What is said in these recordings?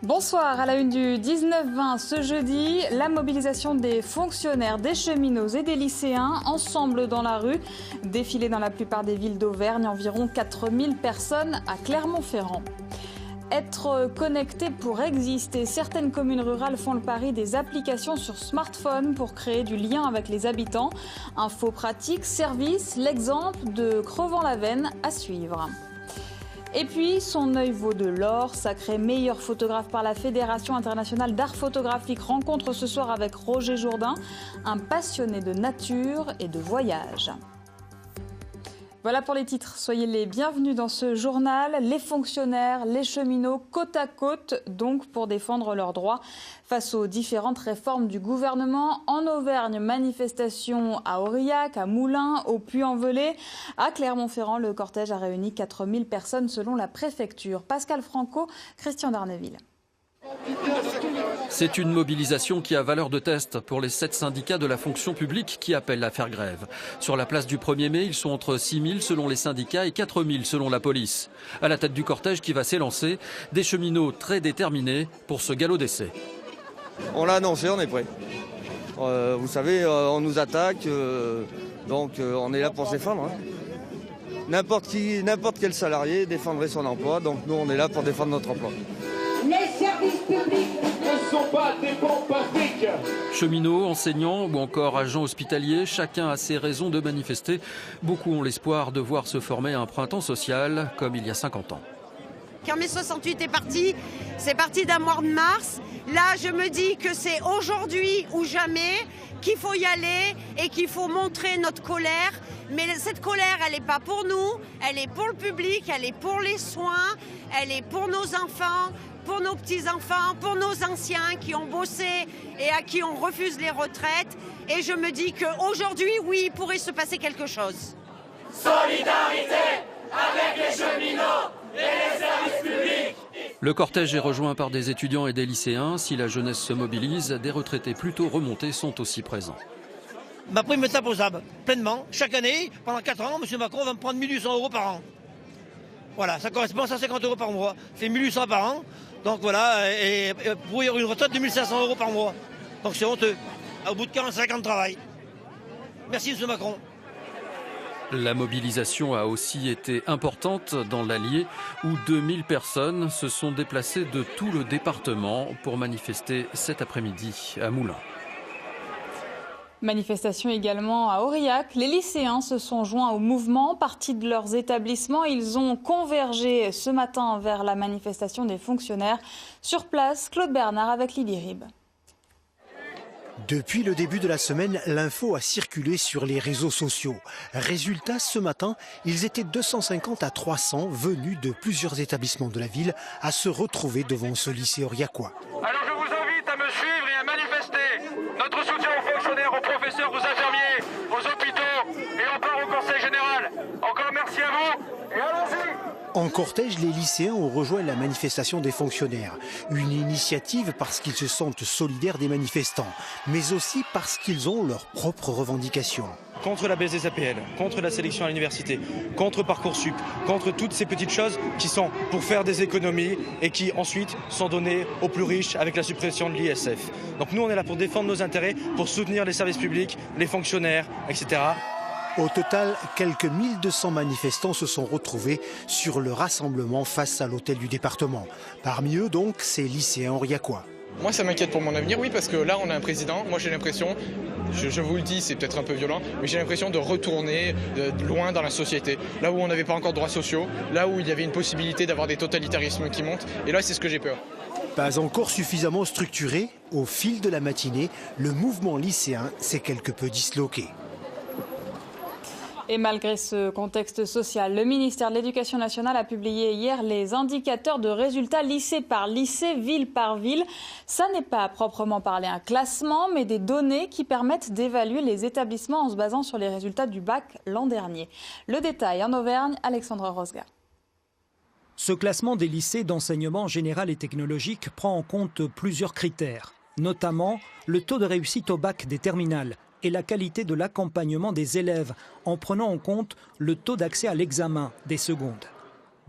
Bonsoir, à la une du 19-20 ce jeudi, la mobilisation des fonctionnaires, des cheminots et des lycéens ensemble dans la rue. Défilé dans la plupart des villes d'Auvergne, environ 4000 personnes à Clermont-Ferrand. Être connecté pour exister. Certaines communes rurales font le pari des applications sur smartphone pour créer du lien avec les habitants. Infos pratiques, services, l'exemple de Crevant-la-Veine à suivre. Et puis, son œil vaut de l'or, sacré meilleur photographe par la Fédération internationale d'art photographique. Rencontre ce soir avec Roger Jourdain, un passionné de nature et de voyage. Voilà pour les titres. Soyez les bienvenus dans ce journal. Les fonctionnaires, les cheminots, côte à côte, donc pour défendre leurs droits face aux différentes réformes du gouvernement. En Auvergne, manifestation à Aurillac, à Moulins, au Puy-en-Velay. À Clermont-Ferrand, le cortège a réuni 4000 personnes selon la préfecture. Pascal Franco, Christian Darneville. C'est une mobilisation qui a valeur de test pour les 7 syndicats de la fonction publique qui appellent à faire grève. Sur la place du 1er mai, ils sont entre 6 000 selon les syndicats et 4 000 selon la police. À la tête du cortège qui va s'élancer, des cheminots très déterminés pour ce galop d'essai. On l'a annoncé, on est prêt. Vous savez, on nous attaque, donc on est là pour se défendre. N'importe quel salarié défendrait son emploi, donc nous on est là pour défendre notre emploi. Les services publics ne sont pas des bombes fabriques. Cheminots, enseignants ou encore agents hospitaliers, chacun a ses raisons de manifester. Beaucoup ont l'espoir de voir se former un printemps social comme il y a 50 ans. Quand mai 68 est parti, c'est parti d'un mois de mars. Là, je me dis que c'est aujourd'hui ou jamais qu'il faut y aller et qu'il faut montrer notre colère. Mais cette colère, elle n'est pas pour nous, elle est pour le public, elle est pour les soins, elle est pour nos enfants, pour nos petits-enfants, pour nos anciens qui ont bossé et à qui on refuse les retraites. Et je me dis qu'aujourd'hui, oui, il pourrait se passer quelque chose. Solidarité avec les cheminots et les services publics. Le cortège est rejoint par des étudiants et des lycéens. Si la jeunesse se mobilise, des retraités plutôt remontés sont aussi présents. Ma prime est imposable, pleinement. Chaque année, pendant 4 ans, M. Macron va me prendre 1 800 € par an. Voilà, ça correspond à 150 € par mois. C'est 1 800 par an. Donc voilà, et pour y avoir une retraite de 1 500 € par mois. Donc c'est honteux, au bout de 45 ans de travail. Merci M. Macron. La mobilisation a aussi été importante dans l'Allier où 2000 personnes se sont déplacées de tout le département pour manifester cet après-midi à Moulins. Manifestation également à Aurillac. Les lycéens se sont joints au mouvement, partis de leurs établissements. Ils ont convergé ce matin vers la manifestation des fonctionnaires. Sur place, Claude Bernard avec Lily Rib. Depuis le début de la semaine, l'info a circulé sur les réseaux sociaux. Résultat, ce matin, ils étaient 250 à 300 venus de plusieurs établissements de la ville à se retrouver devant ce lycée aurillacois. Alors je vous invite à me suivre et à manifester. Notre soutien aux fonctionnaires, aux professeurs, aux infirmiers, aux hôpitaux et encore au Conseil général. Encore merci à vous et allons-y. En cortège, les lycéens ont rejoint la manifestation des fonctionnaires. Une initiative parce qu'ils se sentent solidaires des manifestants, mais aussi parce qu'ils ont leurs propres revendications. Contre la baisse des APL, contre la sélection à l'université, contre Parcoursup, contre toutes ces petites choses qui sont pour faire des économies et qui ensuite sont données aux plus riches avec la suppression de l'ISF. Donc nous on est là pour défendre nos intérêts, pour soutenir les services publics, les fonctionnaires, etc. Au total, quelques 1200 manifestants se sont retrouvés sur le rassemblement face à l'hôtel du département. Parmi eux donc, ces lycéens aurillacois. Moi ça m'inquiète pour mon avenir, oui, parce que là on a un président, moi j'ai l'impression, je vous le dis, c'est peut-être un peu violent, mais j'ai l'impression de retourner loin dans la société, là où on n'avait pas encore de droits sociaux, là où il y avait une possibilité d'avoir des totalitarismes qui montent, et là c'est ce que j'ai peur. Pas encore suffisamment structuré, au fil de la matinée, le mouvement lycéen s'est quelque peu disloqué. Et malgré ce contexte social, le ministère de l'Éducation nationale a publié hier les indicateurs de résultats lycée par lycée, ville par ville. Ça n'est pas à proprement parler un classement, mais des données qui permettent d'évaluer les établissements en se basant sur les résultats du bac l'an dernier. Le détail en Auvergne, Alexandre Rosga. Ce classement des lycées d'enseignement général et technologique prend en compte plusieurs critères, notamment le taux de réussite au bac des terminales et la qualité de l'accompagnement des élèves, en prenant en compte le taux d'accès à l'examen des secondes.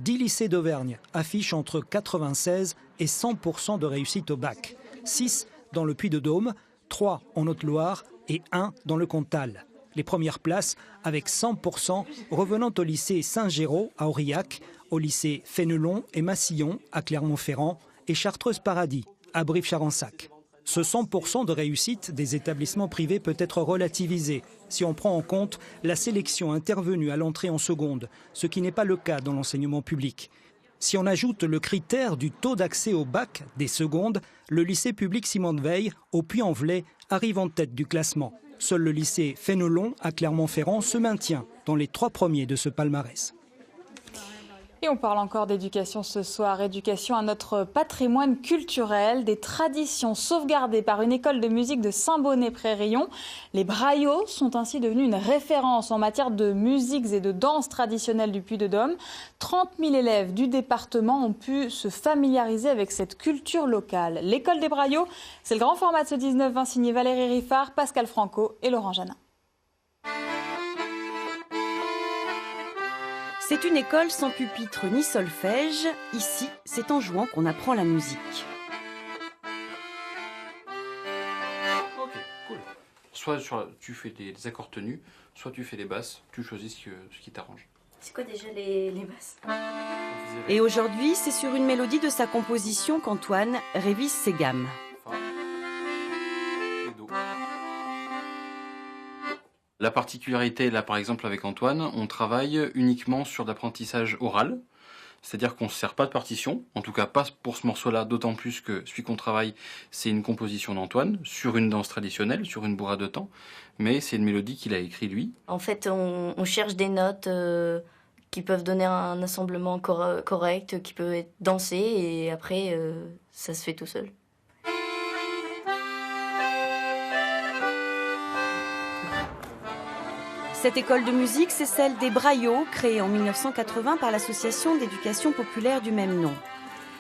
10 lycées d'Auvergne affichent entre 96 et 100% de réussite au bac. 6 dans le Puy-de-Dôme, 3 en Haute-Loire et 1 dans le Cantal. Les premières places avec 100% revenant au lycée Saint-Géraud à Aurillac, au lycée Fénelon et Massillon à Clermont-Ferrand et Chartreuse-Paradis à Brive-Charensac. Ce 100% de réussite des établissements privés peut être relativisé si on prend en compte la sélection intervenue à l'entrée en seconde, ce qui n'est pas le cas dans l'enseignement public. Si on ajoute le critère du taux d'accès au bac des secondes, le lycée public Simone Veil au Puy-en-Velay arrive en tête du classement. Seul le lycée Fénelon à Clermont-Ferrand se maintient dans les 3 premiers de ce palmarès. Et on parle encore d'éducation ce soir, éducation à notre patrimoine culturel, des traditions sauvegardées par une école de musique de Saint-Bonnet-Près-Rion. Les Braillots sont ainsi devenus une référence en matière de musiques et de danse traditionnelles du Puy-de-Dôme. 30 000 élèves du département ont pu se familiariser avec cette culture locale. L'école des Braillots, c'est le grand format de ce 19-20 signé Valérie Riffard, Pascal Franco et Laurent Janin. C'est une école sans pupitre ni solfège. Ici, c'est en jouant qu'on apprend la musique. Ok, cool. Soit tu fais des accords tenus, soit tu fais des basses. Tu choisis ce qui t'arrange. C'est quoi déjà les basses? Et aujourd'hui, c'est sur une mélodie de sa composition qu'Antoine révise ses gammes. La particularité, là par exemple avec Antoine, on travaille uniquement sur l'apprentissage oral, c'est-à-dire qu'on ne se sert pas de partition, en tout cas pas pour ce morceau-là, d'autant plus que celui qu'on travaille, c'est une composition d'Antoine, sur une danse traditionnelle, sur une bourrade de temps, mais c'est une mélodie qu'il a écrite lui. En fait, on cherche des notes qui peuvent donner un assemblement correct, qui peut être dansé, et après, ça se fait tout seul. Cette école de musique, c'est celle des Braillots, créée en 1980 par l'association d'éducation populaire du même nom.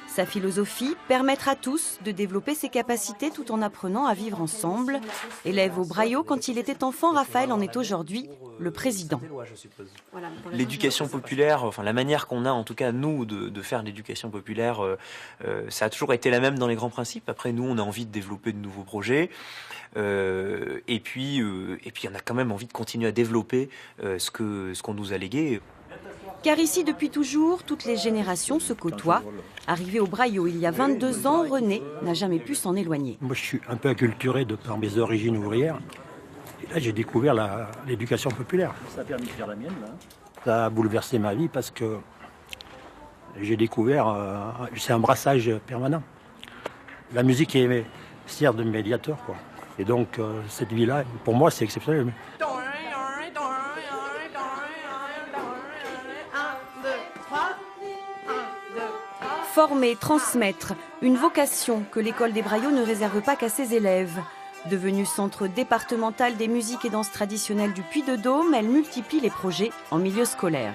Sa philosophie, permettre à tous de développer ses capacités tout en apprenant à vivre ensemble. Élève au Braillots quand il était enfant, Raphaël en est aujourd'hui le président. L'éducation populaire, enfin la manière qu'on a en tout cas nous de faire l'éducation populaire, ça a toujours été la même dans les grands principes. Après nous, on a envie de développer de nouveaux projets. Et puis on a quand même envie de continuer à développer ce qu'on nous a légué. Car ici, depuis toujours, toutes les générations se côtoient. Arrivé au Braillots il y a 22 ans, René n'a jamais pu s'en éloigner. Moi, je suis un peu acculturé de par mes origines ouvrières. Et là, j'ai découvert l'éducation populaire. Ça a permis de faire la mienne, là. Ça a bouleversé ma vie parce que j'ai découvert, c'est un brassage permanent. La musique sert de médiateur, quoi. Et donc, cette vie-là, pour moi, c'est exceptionnel. Former, transmettre, une vocation que l'école des Braillots ne réserve pas qu'à ses élèves. Devenue centre départemental des musiques et danses traditionnelles du Puy-de-Dôme, elle multiplie les projets en milieu scolaire.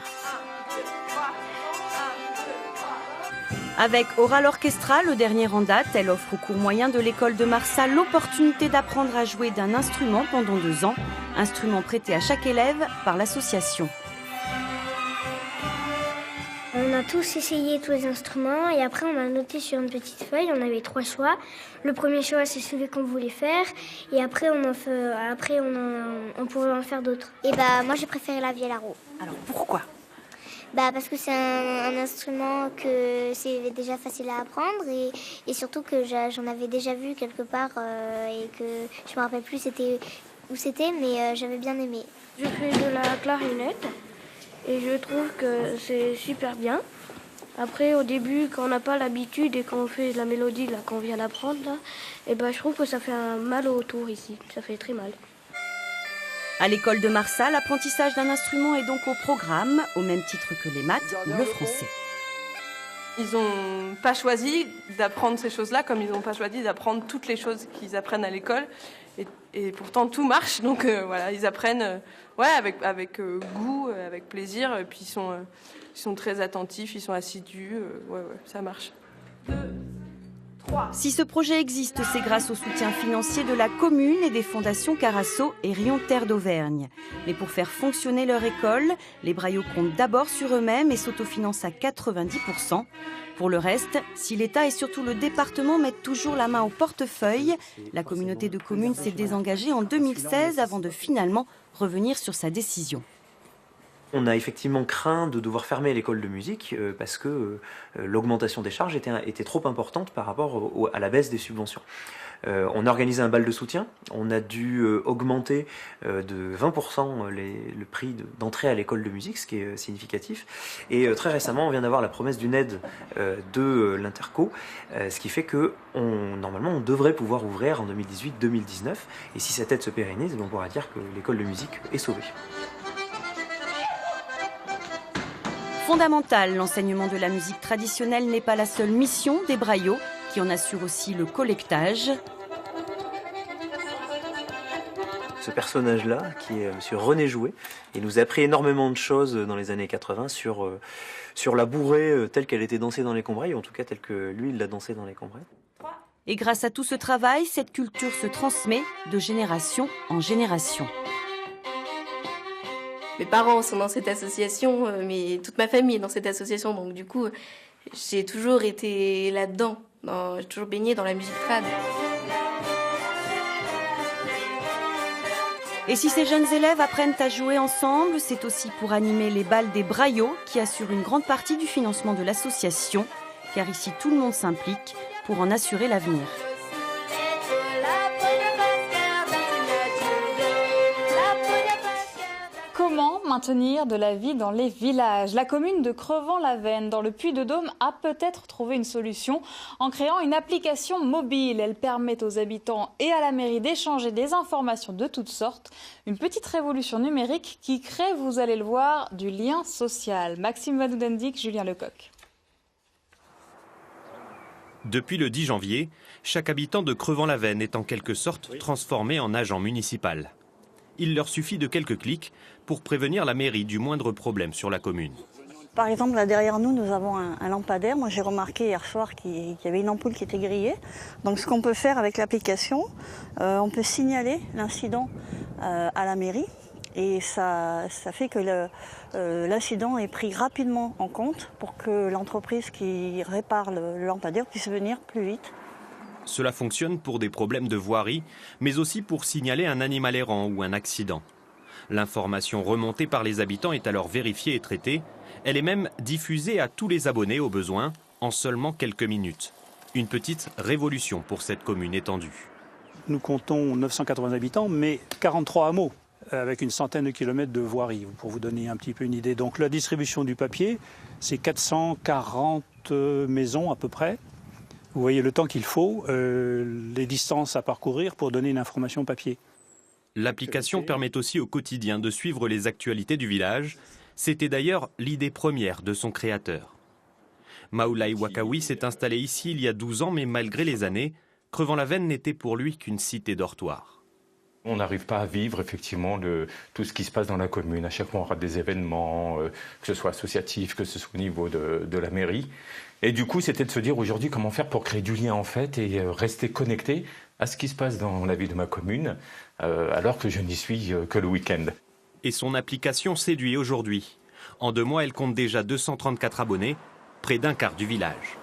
Avec Oral Orchestra, le dernier en date, elle offre au cours moyen de l'école de Marsal l'opportunité d'apprendre à jouer d'un instrument pendant 2 ans, instrument prêté à chaque élève par l'association. On a tous essayé tous les instruments et après on a noté sur une petite feuille, on avait 3 choix. Le premier choix c'est celui qu'on voulait faire et après on pouvait en faire d'autres. Et moi j'ai préféré la vielle à roue. Alors pourquoi ? Parce que c'est un instrument que c'est déjà facile à apprendre et surtout que j'en avais déjà vu quelque part et que je me rappelle plus où c'était mais j'avais bien aimé. Je fais de la clarinette. Et je trouve que c'est super bien. Après, au début, quand on n'a pas l'habitude et qu'on fait la mélodie là, qu'on vient d'apprendre, je trouve que ça fait un mal autour ici. Ça fait très mal. À l'école de Marsal, l'apprentissage d'un instrument est donc au programme, au même titre que les maths ou le français. Ils n'ont pas choisi d'apprendre ces choses-là, comme ils n'ont pas choisi d'apprendre toutes les choses qu'ils apprennent à l'école. Et pourtant, tout marche. Donc ils apprennent avec goût, avec plaisir. Et puis ils sont très attentifs, ils sont assidus. Ça marche. 2, 3. Si ce projet existe, c'est grâce au soutien financier de la commune et des fondations Carasso et Rion Terre d'Auvergne. Mais pour faire fonctionner leur école, les Braillots comptent d'abord sur eux-mêmes et s'autofinancent à 90%. Pour le reste, si l'État et surtout le département mettent toujours la main au portefeuille, la communauté de communes s'est désengagée en 2016 avant de finalement revenir sur sa décision. On a effectivement craint de devoir fermer l'école de musique parce que l'augmentation des charges était trop importante par rapport à la baisse des subventions. On a organisé un bal de soutien, on a dû augmenter de 20% le prix d'entrée à l'école de musique, ce qui est significatif. Et très récemment, on vient d'avoir la promesse d'une aide de l'Interco, ce qui fait que normalement on devrait pouvoir ouvrir en 2018-2019. Et si cette aide se pérennise, on pourra dire que l'école de musique est sauvée. Fondamental, l'enseignement de la musique traditionnelle n'est pas la seule mission des Braillots, qui en assure aussi le collectage. Ce personnage-là, qui est M. René Jouet, il nous a appris énormément de choses dans les années 80 sur la bourrée telle qu'elle était dansée dans les Combrailles, ou en tout cas telle que lui, il l'a dansée dans les Combrailles. Et grâce à tout ce travail, cette culture se transmet de génération en génération. Mes parents sont dans cette association, mais toute ma famille est dans cette association, donc du coup, j'ai toujours été là-dedans. J'ai toujours baigné dans la musique trad. Et si ces jeunes élèves apprennent à jouer ensemble, c'est aussi pour animer les bals des Braillots qui assurent une grande partie du financement de l'association, car ici tout le monde s'implique pour en assurer l'avenir. Comment maintenir de la vie dans les villages? La commune de Crevant-la-Veine, dans le Puy-de-Dôme, a peut-être trouvé une solution en créant une application mobile. Elle permet aux habitants et à la mairie d'échanger des informations de toutes sortes. Une petite révolution numérique qui crée, vous allez le voir, du lien social. Maxime Vadoudendik, Julien Lecoq. Depuis le 10 janvier, chaque habitant de Crevant-la-Veine est en quelque sorte transformé en agent municipal. Il leur suffit de quelques clics pour prévenir la mairie du moindre problème sur la commune. Par exemple, là derrière nous, nous avons un lampadaire. Moi, j'ai remarqué hier soir qu'il y avait une ampoule qui était grillée. Donc, ce qu'on peut faire avec l'application, on peut signaler l'incident à la mairie. Et ça fait que l'incident est pris rapidement en compte pour que l'entreprise qui répare le lampadaire puisse venir plus vite. Cela fonctionne pour des problèmes de voirie, mais aussi pour signaler un animal errant ou un accident. L'information remontée par les habitants est alors vérifiée et traitée. Elle est même diffusée à tous les abonnés au besoin en seulement quelques minutes. Une petite révolution pour cette commune étendue. Nous comptons 980 habitants, mais 43 hameaux, avec une centaine de kilomètres de voirie, pour vous donner un petit peu une idée. Donc la distribution du papier, c'est 440 maisons à peu près. Vous voyez le temps qu'il faut, les distances à parcourir pour donner une information papier. L'application permet aussi au quotidien de suivre les actualités du village. C'était d'ailleurs l'idée première de son créateur. Maoulaye Wakawi s'est installé ici il y a 12 ans, mais malgré les années, Crevant-la-Veine n'était pour lui qu'une cité dortoir. On n'arrive pas à vivre effectivement tout ce qui se passe dans la commune. À chaque fois, on rate des événements, que ce soit associatif, que ce soit au niveau de la mairie. Et du coup, c'était de se dire aujourd'hui comment faire pour créer du lien en fait et rester connecté à ce qui se passe dans la vie de ma commune, alors que je n'y suis que le week-end. Et son application séduit aujourd'hui. En 2 mois, elle compte déjà 234 abonnés, près d'un quart du village.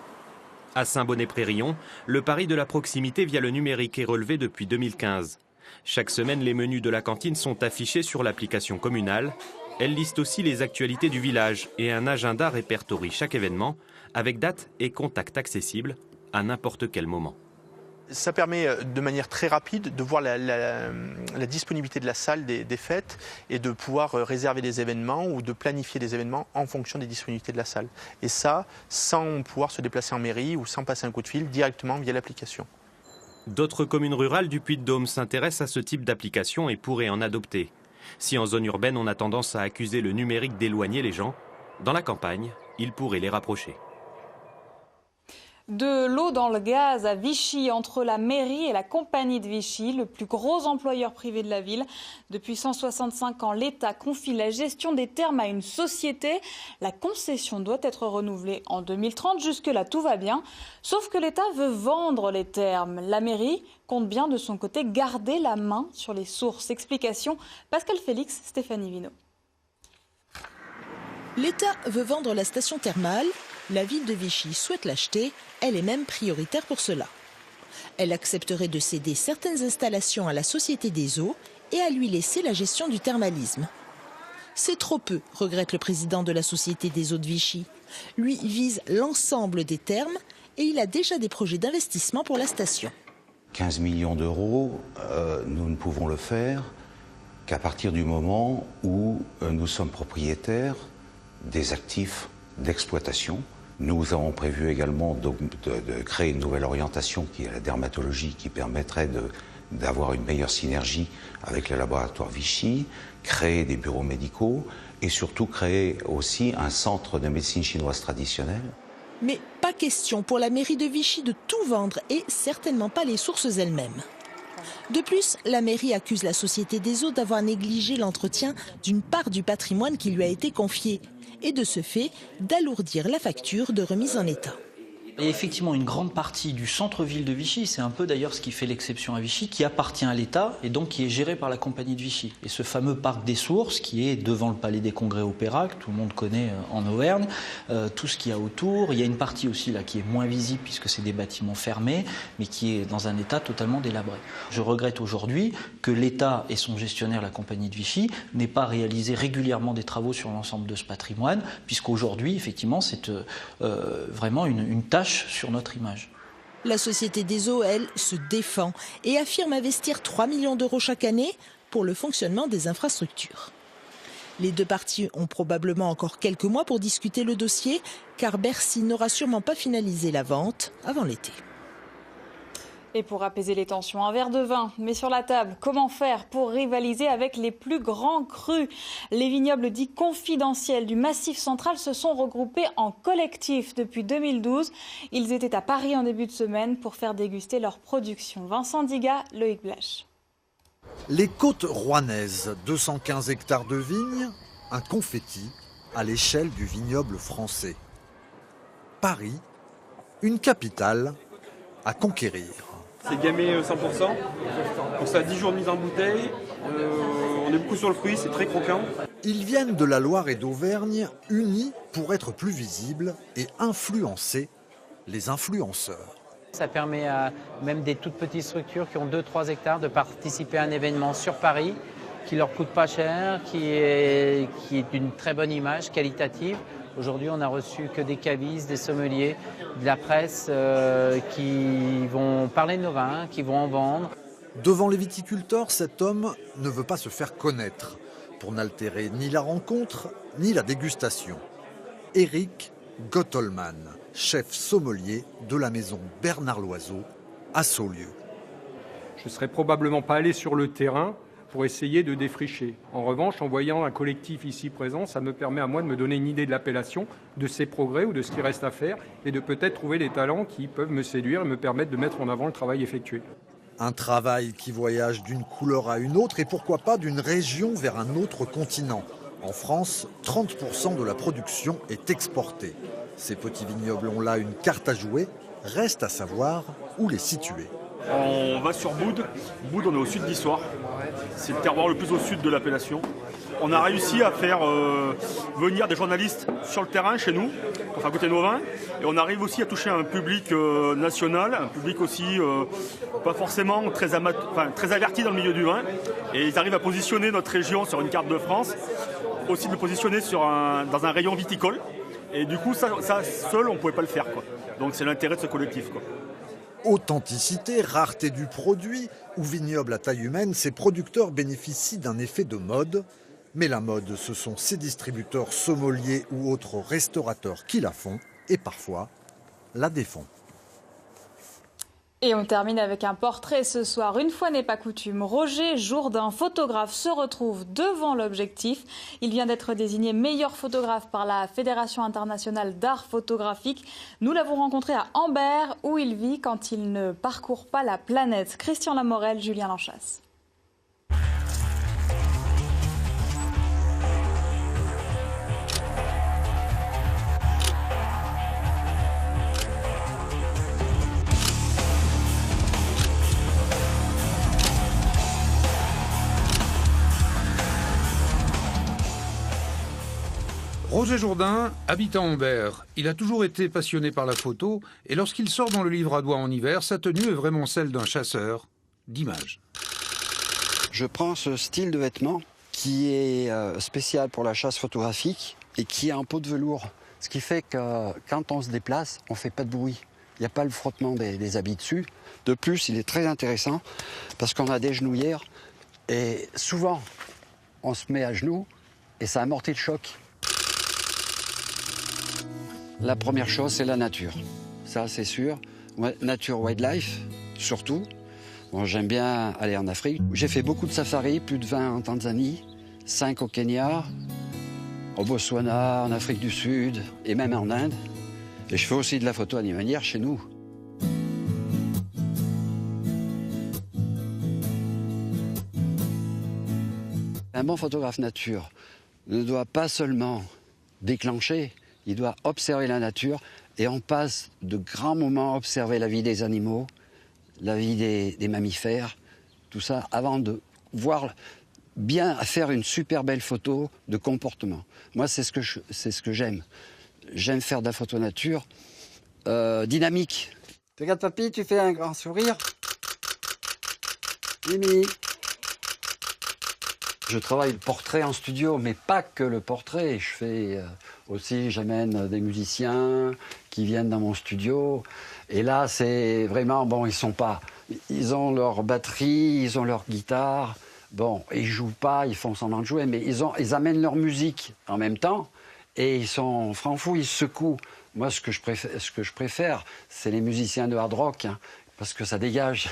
À Saint-Bonnet-Près-Rion, le pari de la proximité via le numérique est relevé depuis 2015. Chaque semaine, les menus de la cantine sont affichés sur l'application communale. Elle liste aussi les actualités du village et un agenda répertorie chaque événement avec date et contact accessibles à n'importe quel moment. Ça permet de manière très rapide de voir la disponibilité de la salle des fêtes et de pouvoir réserver des événements ou de planifier des événements en fonction des disponibilités de la salle. Et ça, sans pouvoir se déplacer en mairie ou sans passer un coup de fil, directement via l'application. D'autres communes rurales du Puy-de-Dôme s'intéressent à ce type d'application et pourraient en adopter. Si en zone urbaine on a tendance à accuser le numérique d'éloigner les gens, dans la campagne, il pourrait les rapprocher. De l'eau dans le gaz à Vichy, entre la mairie et la compagnie de Vichy, le plus gros employeur privé de la ville. Depuis 165 ans, l'État confie la gestion des thermes à une société. La concession doit être renouvelée en 2030. Jusque-là, tout va bien. Sauf que l'État veut vendre les thermes. La mairie compte bien de son côté garder la main sur les sources. Explication, Pascal Félix, Stéphanie Vino. L'État veut vendre la station thermale. La ville de Vichy souhaite l'acheter, elle est même prioritaire pour cela. Elle accepterait de céder certaines installations à la Société des eaux et à lui laisser la gestion du thermalisme. C'est trop peu, regrette le président de la Société des eaux de Vichy. Lui vise l'ensemble des thermes et il a déjà des projets d'investissement pour la station. 15 millions d'euros, nous ne pouvons le faire qu'à partir du moment où nous sommes propriétaires des actifs d'exploitation. Nous avons prévu également de créer une nouvelle orientation qui est la dermatologie, qui permettrait d'avoir une meilleure synergie avec le laboratoire Vichy, créer des bureaux médicaux et surtout créer aussi un centre de médecine chinoise traditionnelle. Mais pas question pour la mairie de Vichy de tout vendre et certainement pas les sources elles-mêmes. De plus, la mairie accuse la Société des eaux d'avoir négligé l'entretien d'une part du patrimoine qui lui a été confié et de ce fait d'alourdir la facture de remise en état. Et effectivement, une grande partie du centre-ville de Vichy, c'est un peu d'ailleurs ce qui fait l'exception à Vichy, qui appartient à l'État et donc qui est géré par la compagnie de Vichy. Et ce fameux parc des Sources, qui est devant le Palais des Congrès Opéra, que tout le monde connaît en Auvergne, tout ce qu'il y a autour. Il y a une partie aussi là qui est moins visible puisque c'est des bâtiments fermés, mais qui est dans un état totalement délabré. Je regrette aujourd'hui que l'État et son gestionnaire, la compagnie de Vichy, n'aient pas réalisé régulièrement des travaux sur l'ensemble de ce patrimoine, puisqu'aujourd'hui, effectivement, c'est vraiment une tâche sur notre image. La Société des eaux, elle, se défend et affirme investir 3 millions d'euros chaque année pour le fonctionnement des infrastructures. Les deux parties ont probablement encore quelques mois pour discuter le dossier, car Bercy n'aura sûrement pas finalisé la vente avant l'été. Et pour apaiser les tensions, un verre de vin, mais sur la table, comment faire pour rivaliser avec les plus grands crus? Les vignobles dits confidentiels du Massif central se sont regroupés en collectif depuis 2012. Ils étaient à Paris en début de semaine pour faire déguster leur production. Vincent Diga, Loïc Blache. Les côtes rouennaises, 215 hectares de vignes, un confetti à l'échelle du vignoble français. Paris, une capitale à conquérir. C'est gamay 100%, donc ça a 10 jours de mise en bouteille, on est beaucoup sur le fruit, c'est très croquant. Ils viennent de la Loire et d'Auvergne, unis pour être plus visibles et influencer les influenceurs. Ça permet à même des toutes petites structures qui ont 2-3 hectares de participer à un événement sur Paris qui leur coûte pas cher, qui est d'une très bonne image qualitative. Aujourd'hui, on n'a reçu que des cavistes, des sommeliers, de la presse qui vont parler de nos vins, qui vont en vendre. Devant les viticulteurs, cet homme ne veut pas se faire connaître pour n'altérer ni la rencontre, ni la dégustation. Éric Gottolman, chef sommelier de la maison Bernard Loiseau à Saulieu. Je ne serais probablement pas allé sur le terrain pour essayer de défricher. En revanche, en voyant un collectif ici présent, ça me permet à moi de me donner une idée de l'appellation, de ses progrès ou de ce qui reste à faire, et de peut-être trouver des talents qui peuvent me séduire et me permettre de mettre en avant le travail effectué. Un travail qui voyage d'une couleur à une autre et pourquoi pas d'une région vers un autre continent. En France, 30% de la production est exportée. Ces petits vignobles ont là une carte à jouer, reste à savoir où les situer. On va sur Boude. Boude, on est au sud d'Issoire. C'est le terroir le plus au sud de l'appellation. On a réussi à faire venir des journalistes sur le terrain chez nous, pour faire goûter nos vins. Et on arrive aussi à toucher un public national, un public aussi pas forcément très averti dans le milieu du vin. Et ils arrivent à positionner notre région sur une carte de France, aussi de le positionner dans un rayon viticole. Et du coup, ça seul, on ne pouvait pas le faire, quoi. Donc c'est l'intérêt de ce collectif, quoi. Authenticité, rareté du produit ou vignoble à taille humaine, ces producteurs bénéficient d'un effet de mode. Mais la mode, ce sont ces distributeurs sommeliers ou autres restaurateurs qui la font et parfois la défont. Et on termine avec un portrait ce soir. Une fois n'est pas coutume, Roger Jourdain, photographe, se retrouve devant l'objectif. Il vient d'être désigné meilleur photographe par la Fédération internationale d'art photographique. Nous l'avons rencontré à Ambert, où il vit quand il ne parcourt pas la planète. Christian Lamorel, Julien Lanchasse. Roger Jourdain habite à Ambert. Il a toujours été passionné par la photo et lorsqu'il sort dans le livre à doigts en hiver, sa tenue est vraiment celle d'un chasseur d'images. Je prends ce style de vêtement qui est spécial pour la chasse photographique et qui a un pot de velours. Ce qui fait que quand on se déplace, on ne fait pas de bruit. Il n'y a pas le frottement des habits dessus. De plus, il est très intéressant parce qu'on a des genouillères et souvent, on se met à genoux et ça amortit le choc. La première chose, c'est la nature. Ça, c'est sûr. Ouais, nature wildlife, surtout. Bon, j'aime bien aller en Afrique. J'ai fait beaucoup de safaris, plus de 20 en Tanzanie, 5 au Kenya, au Botswana, en Afrique du Sud et même en Inde. Et je fais aussi de la photo animalière chez nous. Un bon photographe nature ne doit pas seulement déclencher, il doit observer la nature et on passe de grands moments à observer la vie des animaux, la vie des mammifères, tout ça, avant de voir bien faire une super belle photo de comportement. Moi, c'est ce que j'aime. J'aime faire de la photo nature dynamique. Regarde, papy, tu fais un grand sourire. Mimi. Je travaille le portrait en studio, mais pas que le portrait. Je fais aussi, j'amène des musiciens qui viennent dans mon studio. Et là, c'est vraiment, bon, ils ont leur batterie, ils ont leur guitare. Bon, ils jouent pas, ils font semblant de jouer, mais ils amènent leur musique en même temps. Et ils sont francs-fous, ils secouent. Moi, ce que je préfère, c'est les musiciens de hard rock, hein, parce que ça dégage.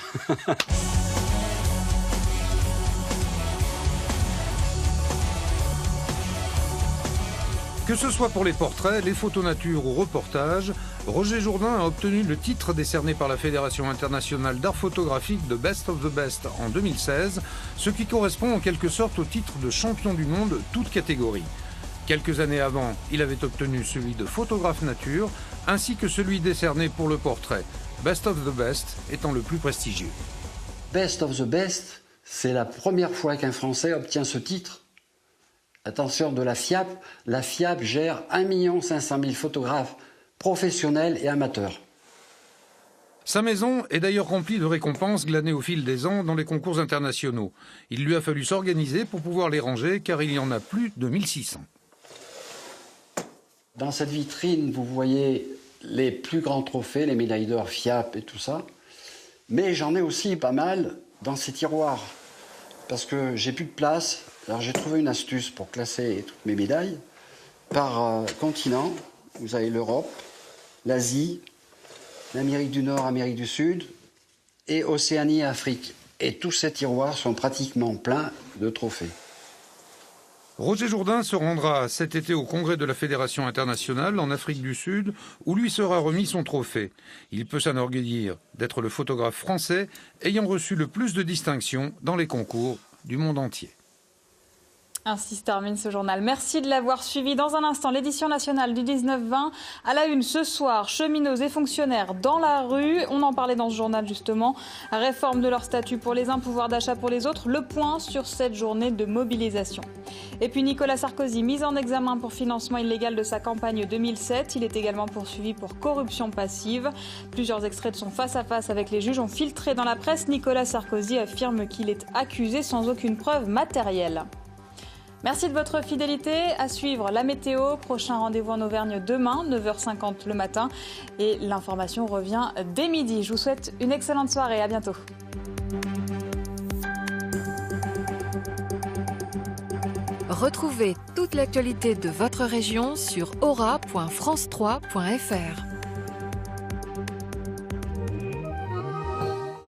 Que ce soit pour les portraits, les photos nature ou reportages, Roger Jourdain a obtenu le titre décerné par la Fédération internationale d'art photographique de Best of the Best en 2016, ce qui correspond en quelque sorte au titre de champion du monde, toutes catégories. Quelques années avant, il avait obtenu celui de photographe nature, ainsi que celui décerné pour le portrait, Best of the Best étant le plus prestigieux. Best of the Best, c'est la première fois qu'un Français obtient ce titre. Attention, de la FIAP. La FIAP gère 1 500 000 photographes professionnels et amateurs. Sa maison est d'ailleurs remplie de récompenses glanées au fil des ans dans les concours internationaux. Il lui a fallu s'organiser pour pouvoir les ranger car il y en a plus de 1600. Dans cette vitrine, vous voyez les plus grands trophées, les médailles d'or FIAP et tout ça. Mais j'en ai aussi pas mal dans ces tiroirs parce que j'ai plus de place. Alors j'ai trouvé une astuce pour classer toutes mes médailles par continent. Vous avez l'Europe, l'Asie, l'Amérique du Nord, Amérique du Sud et Océanie et Afrique. Et tous ces tiroirs sont pratiquement pleins de trophées. Roger Jourdain se rendra cet été au congrès de la Fédération internationale en Afrique du Sud où lui sera remis son trophée. Il peut s'enorgueillir d'être le photographe français ayant reçu le plus de distinctions dans les concours du monde entier. Ainsi se termine ce journal. Merci de l'avoir suivi. Dans un instant, l'édition nationale du 19-20. À la une ce soir, cheminots et fonctionnaires dans la rue. On en parlait dans ce journal justement. Réforme de leur statut pour les uns, pouvoir d'achat pour les autres. Le point sur cette journée de mobilisation. Et puis Nicolas Sarkozy, mis en examen pour financement illégal de sa campagne 2007. Il est également poursuivi pour corruption passive. Plusieurs extraits de son face-à-face avec les juges ont filtré dans la presse. Nicolas Sarkozy affirme qu'il est accusé sans aucune preuve matérielle. Merci de votre fidélité. À suivre la météo. Prochain rendez-vous en Auvergne demain, 9h50 le matin. Et l'information revient dès midi. Je vous souhaite une excellente soirée. À bientôt. Retrouvez toute l'actualité de votre région sur aura.france3.fr.